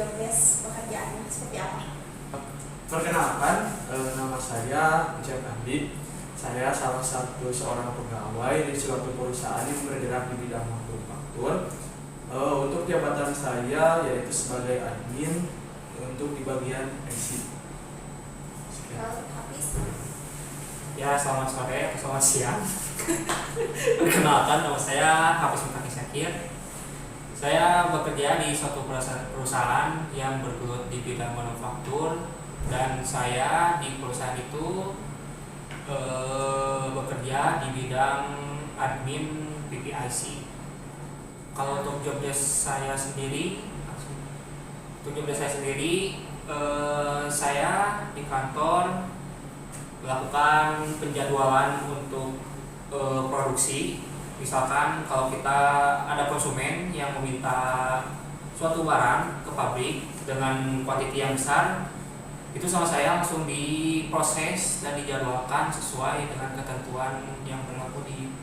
job desk pekerjaannya seperti apa? Perkenalkan, nama saya Ucap Andi. Saya salah satu seorang pegawai di suatu perusahaan yang bergerak di bidang manufaktur. Untuk jabatan saya yaitu sebagai admin untuk di bagian IC. Kalau habis Ya, selamat sore, selamat siang. Perkenalkan, nama saya Hafiz Mutaki Syakir. Saya bekerja di suatu perusahaan yang bergelut di bidang manufaktur, dan saya di perusahaan itu bekerja di bidang admin PPIC. Kalau untuk job desk saya sendiri, saya di kantor melakukan penjadwalan untuk produksi. Misalkan kalau kita ada konsumen yang meminta suatu barang ke pabrik dengan kuantiti yang besar, itu sama saya langsung diproses dan dijadwalkan sesuai dengan ketentuan yang berlaku di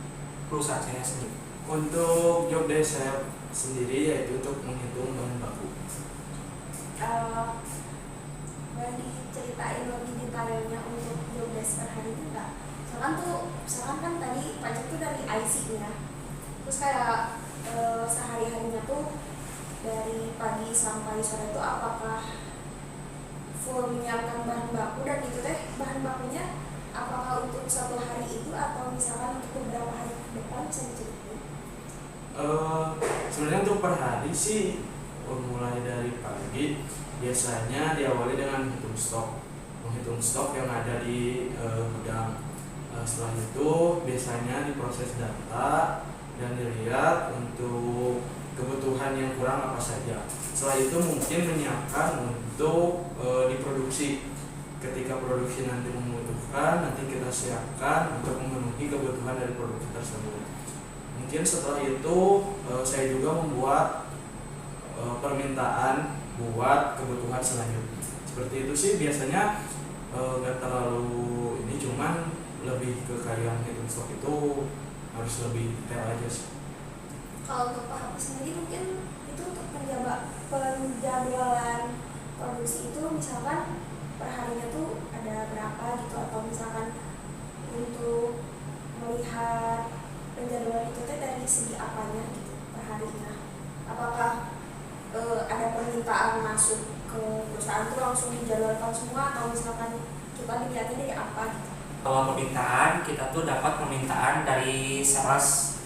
perusahaan saya sendiri. Untuk job desk saya sendiri yaitu untuk menghitung bahan baku. boleh diceritain lebih detailnya untuk job desk per hari itu nggak? Misalkan kan tadi pajak tuh dari IC ya, terus kayak sehari-harinya tuh dari pagi sampai sore itu apakah full menyiapkan bahan baku, dan itu teh bahan bakunya apakah untuk satu hari itu atau misalkan untuk beberapa hari ke depan, bisa diceritain? Sebenarnya untuk per hari sih mulai dari pagi biasanya diawali dengan menghitung stok yang ada di gudang. Setelah itu biasanya diproses data dan dilihat untuk kebutuhan yang kurang apa saja. Setelah itu mungkin menyiapkan untuk diproduksi. Ketika produksi nanti membutuhkan, nanti kita siapkan untuk memenuhi kebutuhan dari produksi tersebut. Mungkin setelah itu saya juga membuat permintaan buat kebutuhan selanjutnya. Seperti itu sih biasanya, nggak terlalu ini, cuman lebih ke kayak hitung stok itu harus lebih detail aja sih. Kalau untuk Pak Hafiz sendiri mungkin itu untuk penjadwalan produksi itu misalkan perharinya tuh ada berapa gitu, atau misalkan untuk melihat penjadwalan itu teh dari segi apanya gitu perharinya, apakah ada permintaan masuk ke perusahaan tuh langsung dijadwalkan semua, atau misalkan kita dilihatnya dari apa gitu? Kalau permintaan, kita tuh dapat permintaan dari sales.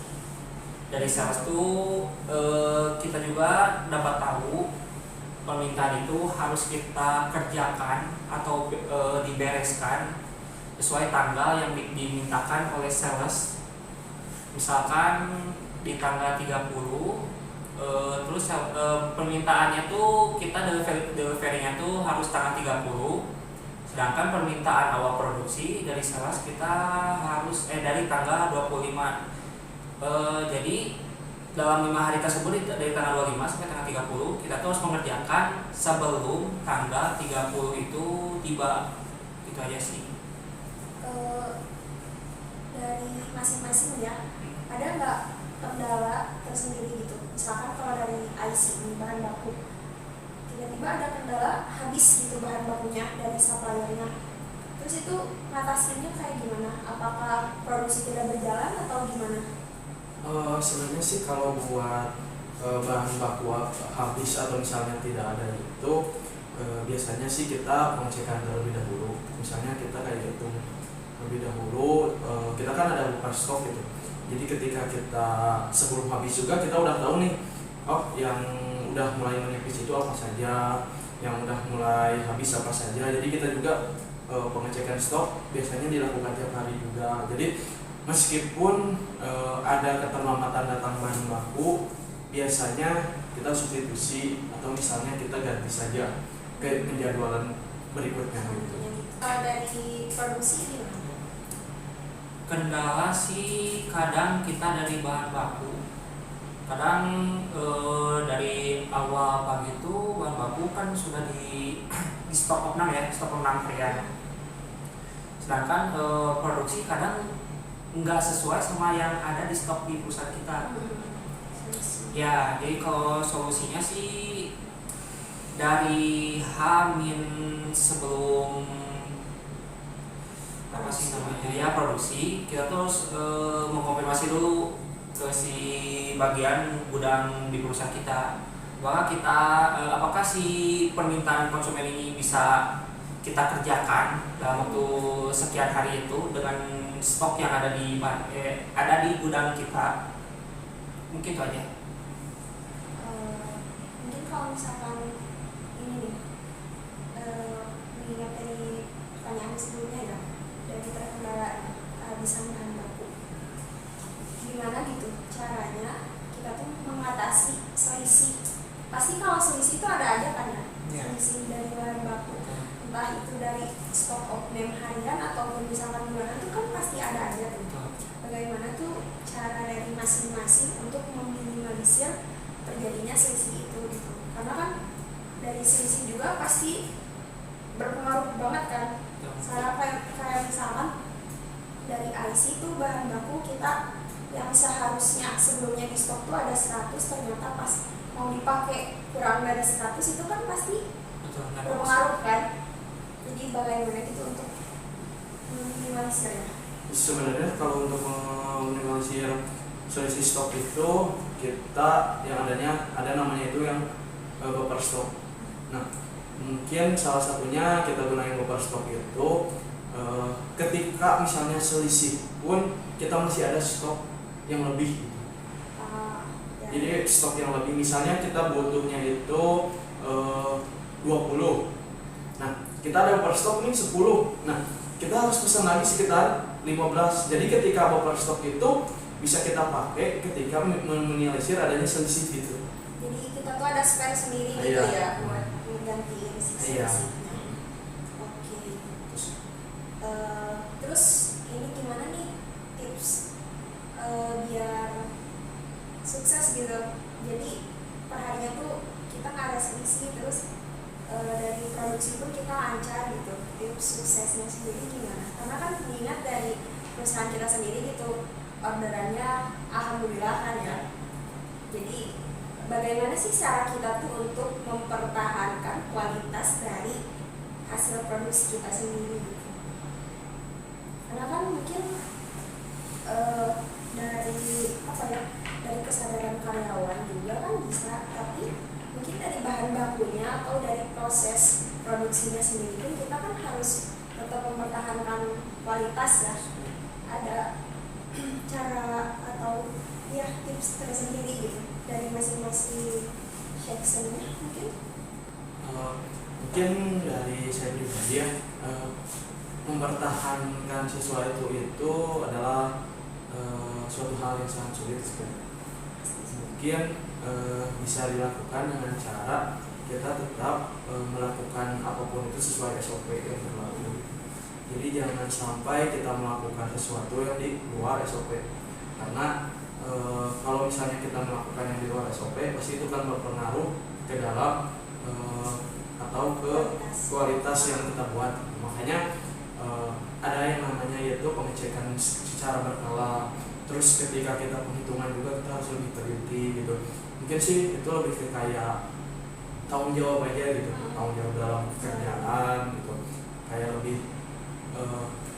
Dari sales tuh kita juga dapat tahu permintaan itu harus kita kerjakan atau dibereskan sesuai tanggal yang dimintakan oleh sales. Misalkan di tanggal 30, terus permintaannya tuh kita delivery-nya tuh harus tanggal 30. Sedangkan permintaan awal produksi dari sales kita harus dari tanggal 25. Jadi dalam 5 hari tersebut, dari tanggal 25 sampai tanggal 30, kita tuh harus mengerjakan sebelum tanggal 30 itu tiba. Itu aja sih. Dari masing-masing ya, ada nggak kendala tersendiri gitu? Misalkan kalau dari IC ini bahan baku, tiba-tiba ada kendala habis gitu bahan bakunya dari suppliernya, terus itu ngatasinnya kayak gimana? Apakah produksi tidak berjalan atau gimana? Sebenarnya sih kalau buat bahan baku habis atau misalnya tidak ada itu, biasanya sih kita pengecekan terlebih dahulu. Misalnya kita kayak hitung lebih dahulu, kita kan ada buka stok gitu. Jadi ketika kita sebelum habis juga kita udah tahu nih, yang udah mulai menipis itu apa saja, yang udah mulai habis apa saja. Jadi kita juga pengecekan stok biasanya dilakukan tiap hari juga. Jadi meskipun ada keterlambatan datang bahan baku, biasanya kita substitusi atau misalnya kita ganti saja ke penjadwalan berikutnya gitu. Dari produksi gimana? Kendala sih kadang kita dari bahan baku. Kadang dari awal pagi itu bahan baku kan sudah di stok 6 ya, stok 6 harian. Sedangkan produksi kadang nggak sesuai sama yang ada di stok di perusahaan kita. Ya, jadi kalau solusinya sih dari H- sebelum apa sih namanya ya produksi, kita terus mengkonfirmasi dulu ke si bagian gudang di perusahaan kita bahwa kita apakah si permintaan konsumen ini bisa kita kerjakan dalam waktu sekian hari itu dengan stok yang ada di gudang kita. Mungkin itu aja. Mungkin kalau misalkan ini nih, mengingat dari pertanyaan sebelumnya ya, dari terkendala kehabisan bahan baku, gimana gitu caranya kita tuh mengatasi selisih. Pasti kalau selisih itu ada aja kan ya, selisih dari bahan baku, entah itu dari stok opname harian ataupun misalkan bulanan, itu kan pasti ada aja tuh. Bagaimana tuh cara dari masing-masing untuk meminimalisir terjadinya selisih itu gitu. Karena kan dari selisih juga pasti berpengaruh banget kan. Saya kayak misalkan dari IC itu bahan baku kita yang seharusnya sebelumnya di stok tuh ada 100, ternyata pas mau dipakai kurang dari 100, itu kan pasti berpengaruh kan. Jadi bagaimana gitu untuk meminimalisirnya? Sebenarnya kalau untuk meminimalisir selisih stok itu, kita yang ada namanya itu yang buffer stock. Nah, mungkin salah satunya kita gunain buffer stock itu ketika misalnya selisih pun kita masih ada stok yang lebih. Jadi stok yang lebih, misalnya kita butuhnya itu 20. Nah, kita ada buffer stock nih 10. Nah, kita harus pesan lagi sekitar 15. Jadi ketika buffer stock itu bisa kita pakai ketika meminimalisir adanya selisih gitu. Jadi kita tuh ada spare sendiri gitu ya buat menggantiin selisihnya. Oke. Terus ini gimana nih tips biar sukses gitu? Jadi perharinya tuh kita nggak ada selisih, terus dari produksi pun kita lancar gitu. Tips suksesnya sendiri gimana? Karena kan mengingat dari perusahaan kita sendiri gitu, orderannya alhamdulillah kan ya. Jadi bagaimana sih cara kita tuh untuk mempertahankan kualitas dari hasil produksi kita sendiri gitu? Karena kan mungkin dari kesadaran karyawan juga kan bisa, tapi mungkin dari bahan bakunya atau dari proses produksinya sendiri pun kita kan harus tetap mempertahankan kualitas ya. Ada cara atau ya tips tersendiri gitu dari masing-masing sectionnya mungkin? Mungkin dari saya pribadi ya, mempertahankan sesuatu itu adalah suatu hal yang sangat sulit sebenarnya. Mungkin bisa dilakukan dengan cara kita tetap melakukan apapun itu sesuai SOP yang berlaku. Jadi jangan sampai kita melakukan sesuatu yang di luar SOP, karena kalau misalnya kita melakukan yang di luar SOP, pasti itu kan berpengaruh ke dalam atau ke kualitas yang kita buat. Makanya ada yang namanya yaitu pengecekan secara berkala. Terus ketika kita penghitungan juga kita harus lebih teliti gitu. Mungkin sih itu lebih ke kayak tanggung jawab aja gitu, tanggung jawab dalam pekerjaan gitu, kayak lebih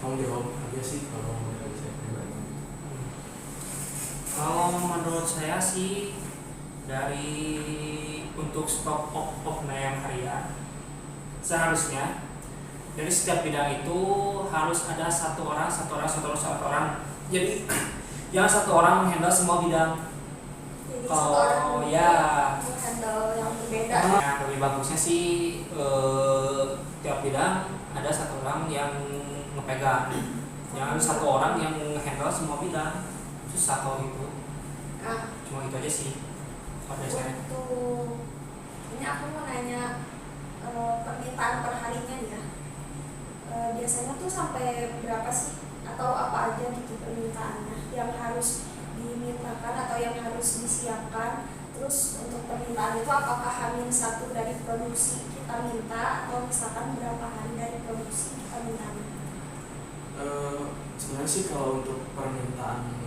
tanggung jawab aja sih kalau dari saya pribadi. Kalau menurut saya sih, dari untuk stok opname harian seharusnya dari setiap bidang itu harus ada satu orang. Jadi jangan satu orang menghandle semua bidang. Jadi Kalau ya menghandle yang berbeda. Nah, lebih bagusnya sih tiap bidang ada satu orang yang ngepegang. Jangan satu orang yang handle semua bidang. Susah kalau gitu. Nah, Cuma itu aja sih. Pada saya. untuk ini aku mau nanya permintaan per harinya nih ya. Biasanya tuh sampai berapa sih? Atau apa aja gitu permintaannya yang harus dimintakan atau yang harus disiapkan? Terus untuk permintaan itu apakah H-1 dari produksi kita minta atau misalkan berapa hari dari produksi kita minta? Sebenarnya sih kalau untuk permintaan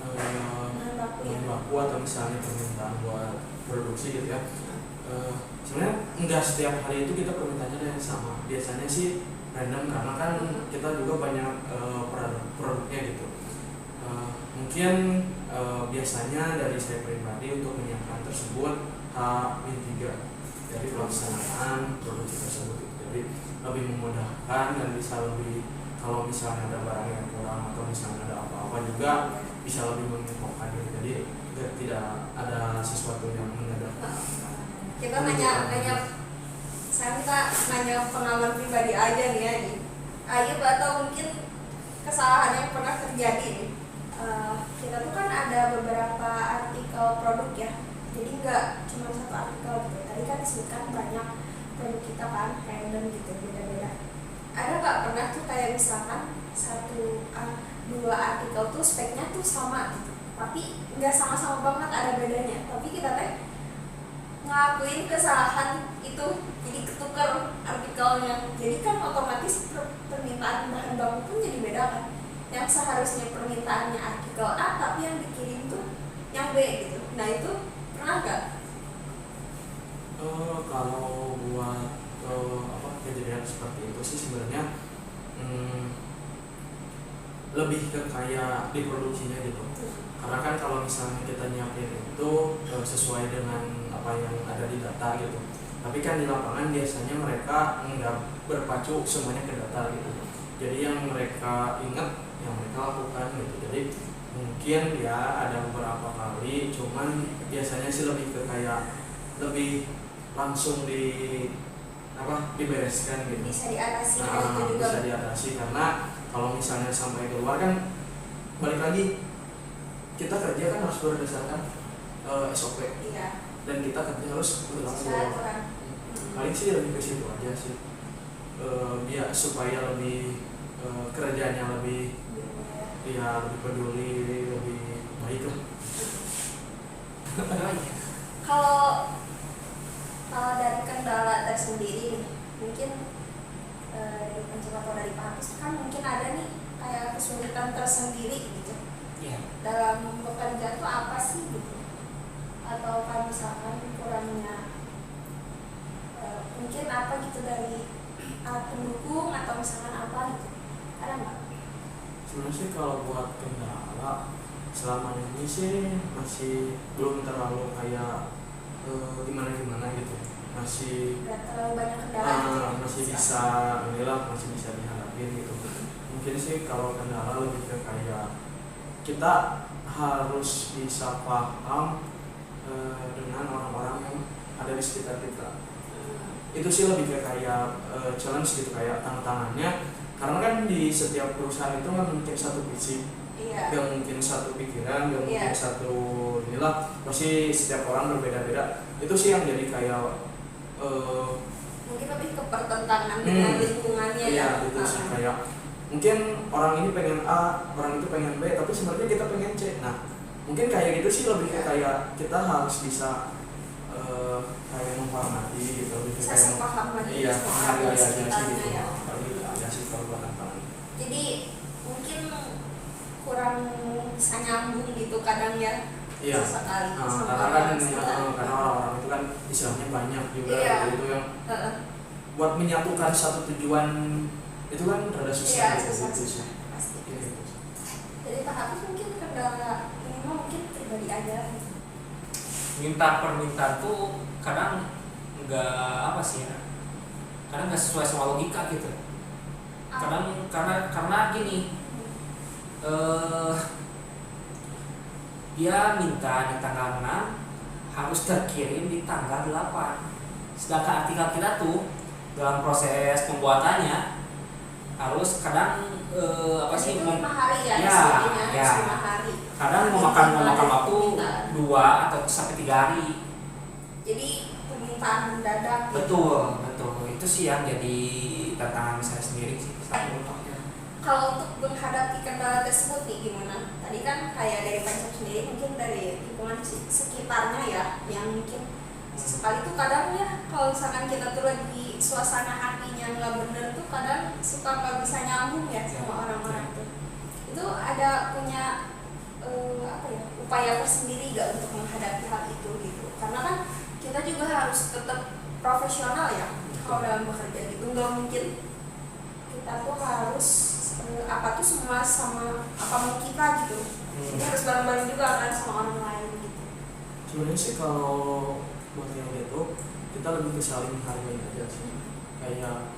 Bahan baku ya. bahan baku atau misalnya permintaan buat produksi gitu ya, Sebenarnya enggak setiap hari itu kita permintaannya yang sama, biasanya sih random karena kan kita juga banyak produknya gitu. Mungkin biasanya dari saya pribadi untuk menyiapkan tersebut H-3 dari pelaksanaan produksi tersebut gitu. Jadi lebih memudahkan dan bisa lebih, kalau misalnya ada barang yang kurang atau misalnya ada apa-apa juga bisa lebih menginfokan gitu. Jadi tidak ada sesuatu yang mendadak. Kita nanya saya minta nanya pengalaman pribadi aja nih ya nih. Ayub atau mungkin kesalahan yang pernah terjadi nih. Kita tuh kan ada beberapa artikel produk ya, jadi nggak cuma satu artikel gitu. Tadi kan disebutkan banyak produk kita kan, random gitu, beda-beda. Ada nggak pernah tuh kayak misalkan dua artikel tuh speknya tuh sama gitu, tapi nggak sama-sama banget, ada bedanya, tapi kita teh ngakuin kesalahan itu, jadi ketukar artikelnya, jadi kan otomatis permintaan bahan baku pun jadi beda kan. Yang seharusnya permintaannya artikel A tapi yang dikirim tuh yang B gitu. Nah itu pernah nggak? Kalau buat kejadian seperti itu sih sebenarnya lebih ke kayak diproduksinya gitu. Karena kan kalau misalnya kita nyiapin itu sesuai dengan apa yang ada di data gitu. Tapi kan di lapangan biasanya mereka nggak berpacu semuanya ke data gitu. Jadi yang mereka ingat yang mereka lakukan gitu. Jadi mungkin ya ada beberapa kali, cuman biasanya sih lebih ke kayak lebih langsung dibereskan gitu. Bisa diatasi itu juga. Bisa diatasi karena kalau misalnya sampai keluar kan balik lagi kita kerja kan harus berdasarkan SOP. Iya. Dan kita kerja harus berlaku. Paling sih lebih ke situ aja sih. Biar supaya lebih kerjanya lebih lebih peduli, lebih baik lah. Kalau dari kendala tersendiri nih, mungkin dari Pancam atau dari Pak Agus kan mungkin ada nih kayak kesulitan tersendiri gitu. Dalam bekerja tuh apa sih gitu? Atau kan misalkan kurangnya mungkin apa gitu dari alat pendukung atau misalkan apa gitu, ada nggak? Sebenarnya sih kalau buat kendala selama ini sih masih belum terlalu kayak gimana gitu, masih Nggak terlalu banyak kendala gitu ya? masih bisa masih bisa dihadapin gitu. Mungkin sih kalau kendala lebih ke kayak kita harus bisa paham dengan orang-orang yang ada di sekitar kita. Itu sih lebih ke kayak challenge gitu, kayak tantangannya. Karena kan di setiap perusahaan itu kan mungkin satu visi, gak mungkin satu pikiran, gak mungkin satu pasti setiap orang berbeda-beda. Itu sih yang jadi kayak mungkin lebih ke pertentangan dengan lingkungannya ya. Itu sih kayak mungkin orang ini pengen A, orang itu pengen B, tapi sebenarnya kita pengen C. Nah mungkin kayak gitu sih lebih ke kayak kita harus bisa kayak menghormati gitu, lebih Bisa kayak sepaham lagi menghargai aja sih gitu. ya. Kalau gitu aja sih kalau buat tantangan. Jadi mungkin kurang bisa nyambung gitu kadang ya. Sesekali karena kan karena orang-orang itu kan istilahnya banyak juga itu yang buat menyatukan satu tujuan itu kan rada susah gitu sih. Pasti. Jadi Pak Hafiz mungkin kendala ini mungkin pribadi aja. Minta permintaan tuh kadang nggak kadang nggak sesuai sama logika gitu. Kadang karena gini, dia minta di tanggal 6 harus terkirim di tanggal 8. Sedangkan artikel kita tuh dalam proses pembuatannya harus kadang 5 hari ya, ya. 5 hari. Kadang memakan waktu 2 atau sampai 3 hari. Jadi permintaan mendadak. Betul. Itu sih yang jadi tantangan saya sendiri sih. Kalau untuk menghadapi kendala tersebut nih gimana? Tadi kan kayak dari Pancam sendiri, mungkin dari lingkungan sekitarnya ya, yang mungkin sesekali tuh kadang ya kalau misalkan kita tuh lagi suasana hatinya nggak bener tuh kadang suka nggak bisa nyambung ya sama orang-orang tuh. Itu ada punya upaya tersendiri gak untuk menghadapi hal itu gitu? Karena kan kita juga harus tetap profesional ya kalau dalam bekerja gitu. Nggak mungkin kita tuh harus apa tuh semua sama apa mau kita gitu. Jadi harus bareng-bareng juga kan sama orang lain gitu. Sebenarnya sih kalau buat yang gitu kita lebih ke saling menghargai aja sih, kayak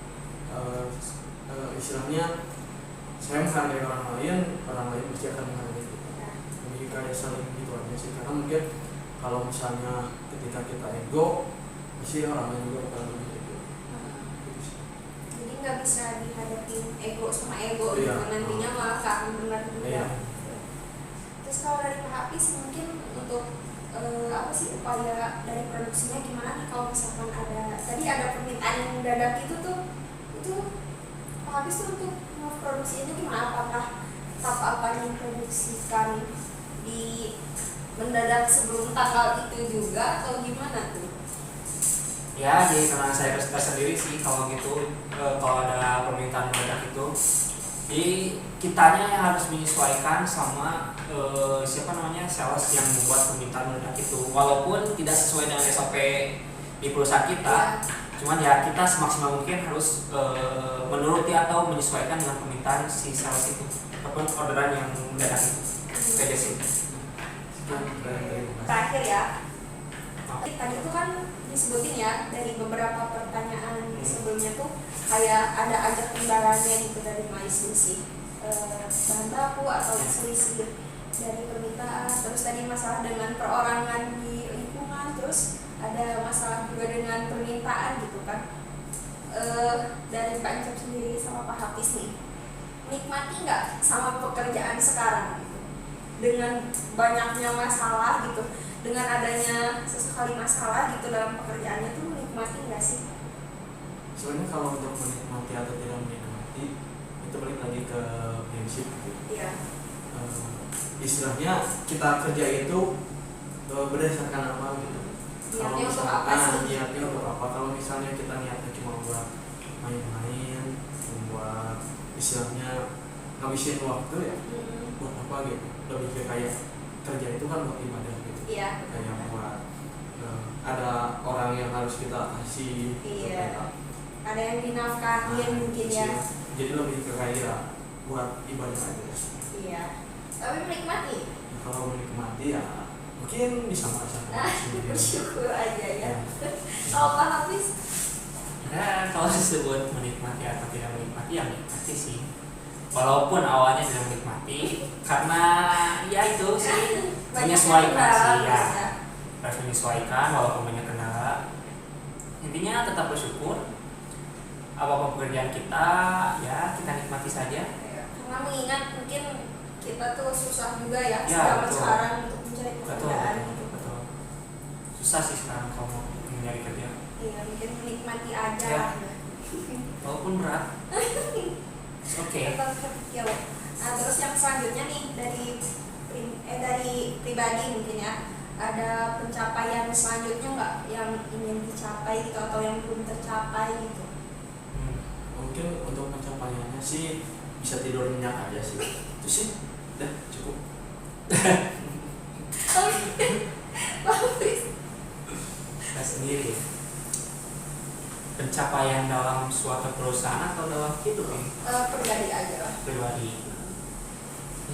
istilahnya saya menghargai orang lain pasti akan menghargai kita. Jadi kayak saling gitu aja sih, karena mungkin kalau misalnya ketika kita ego pasti orang lain juga akan lebih ego. Gitu sih. Jadi nggak bisa dihadapin ego sama ego Iya. gitu, nantinya malah gak akan benar juga. Iya. Terus kalau dari Pak Hafiz mungkin untuk apa sih upaya dari produksinya gimana nih kalau misalkan ada permintaan yang mendadak itu Pak Hafiz tuh untuk memproduksi itu gimana? Apakah tahap apa yang diproduksikan di mendadak sebelum tanggal itu juga atau gimana tuh? Ya, jadi karena saya sendiri sih kalau gitu, kalau ada permintaan mendadak itu, jadi kitanya yang harus menyesuaikan sama sales yang membuat permintaan mendadak itu, walaupun tidak sesuai dengan SOP di perusahaan kita. Cuman ya kita semaksimal mungkin harus menuruti atau menyesuaikan dengan permintaan si sales itu ataupun orderan yang mendadak itu. Kayak sih. Terakhir ya, tadi itu kan disebutin ya dari beberapa pertanyaan sebelumnya tuh kayak ada ajak kendalanya gitu dari sisi bahan baku atau selisih dari permintaan, terus tadi masalah dengan perorangan di lingkungan, terus ada masalah juga dengan permintaan gitu kan. Dari Pak Encep sendiri sama Pak Hafiz nih, nikmati nggak sama pekerjaan sekarang gitu? Dengan banyaknya masalah gitu, dengan adanya sesekali masalah gitu dalam pekerjaannya tuh menikmati nggak sih? Sebenarnya kalau untuk menikmati atau tidak menikmati itu balik lagi ke prinsip gitu. Iya. Istilahnya kita kerja itu berdasarkan apa gitu. Kalau Niatnya untuk apa misalkan sih? niatnya untuk apa? Kalau misalnya kita niatnya cuma buat main-main, buat istilahnya ngabisin waktu ya, buat apa gitu? Lebih ke kayak kerja itu kan buat ibadah gitu. Iya. Kayak buat ada orang yang harus kita kasih. Iya. Kayak, Ada yang dinafkahin mungkin ya. Jadi lebih ke kayak buat ibadah aja. Iya. Tapi menikmati. Kalau menikmati ya mungkin bisa merasakan sendiri. Bersyukur aja ya. Ya. Kalau Pak Hafiz, Nah, kalau disebut menikmati atau tidak menikmati, ya menikmati sih. Walaupun awalnya tidak menikmati, karena ya itu sih menyesuaikan sih ya. Harus menyesuaikan walaupun banyak kendala. Intinya tetap bersyukur. Apapun pekerjaan kita, ya kita nikmati saja. karena mengingat mungkin kita tuh susah juga ya, Ya, zaman betul. sekarang untuk mencari Betul, pekerjaan betul, gitu. betul. Susah sih sekarang kalau mau mencari kerja. Iya, mungkin menikmati aja. Ya. Walaupun berat. Oke. Tetap ya. Nah, terus yang selanjutnya nih dari pribadi mungkin ya, ada pencapaian selanjutnya nggak yang ingin dicapai gitu atau yang belum tercapai gitu? Mungkin untuk pencapaiannya sih bisa tidur nyenyak aja sih. Itu sih udah cukup. Bagus. Kita sendiri. Pencapaian dalam suatu perusahaan atau dalam hidup ini? Pribadi aja lah. Pribadi.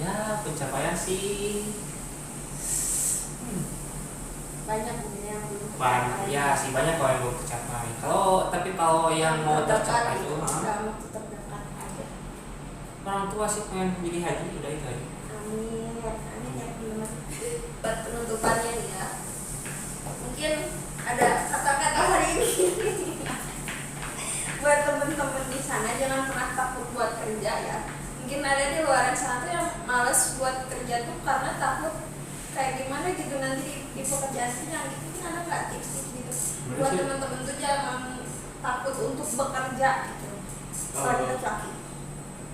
Ya, pencapaian sih Banyak mungkin yang belum banyak. Ya sih banyak kalau yang belum tercapai. Kalau yang mau tercapai itu dalam waktu terdekat aja. orang tua sih pengen jadi haji, udah itu aja. Amin ya teman-teman. Buat penutupannya nih ya, mungkin ada kata-kata hari ini buat temen-temen di sana, jangan pernah takut buat kerja ya. Mungkin ada di luar sana tuh yang males buat kerja tuh karena takut kayak gimana gitu nanti di pekerjaan itu yang gitu. Mungkin ada nggak tips-tips gitu buat temen-temen tuh jangan takut untuk bekerja gitu. Apalagi laki-laki.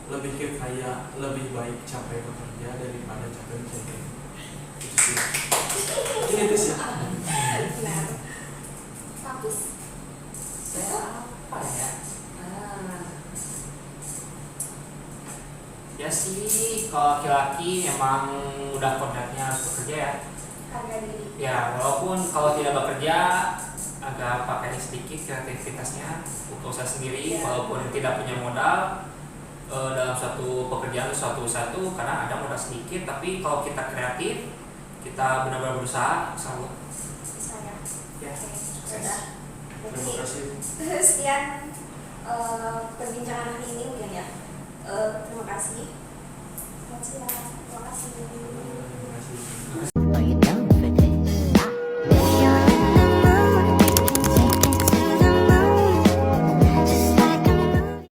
Lebih ke kayak lebih baik capek bekerja daripada capek mencari. Itu sih. Mungkin itu sih. Benar. Tapi Apa ya? Ya sih, kalau laki-laki emang udah kodratnya harus bekerja ya. harga diri. Ya, walaupun kalau tidak bekerja agak pakai sedikit kreativitasnya untuk usaha sendiri, Iya. walaupun tidak punya modal dalam suatu pekerjaan atau suatu usaha itu karena ada modal sedikit, tapi kalau kita kreatif, kita benar-benar berusaha, selalu Bisa ya. ya. Oke, Sukses. sudah. Terima Berarti kasih. sekian perbincangan hari ini mungkin ya. Terima kasih. Selamat siang. Terima kasih.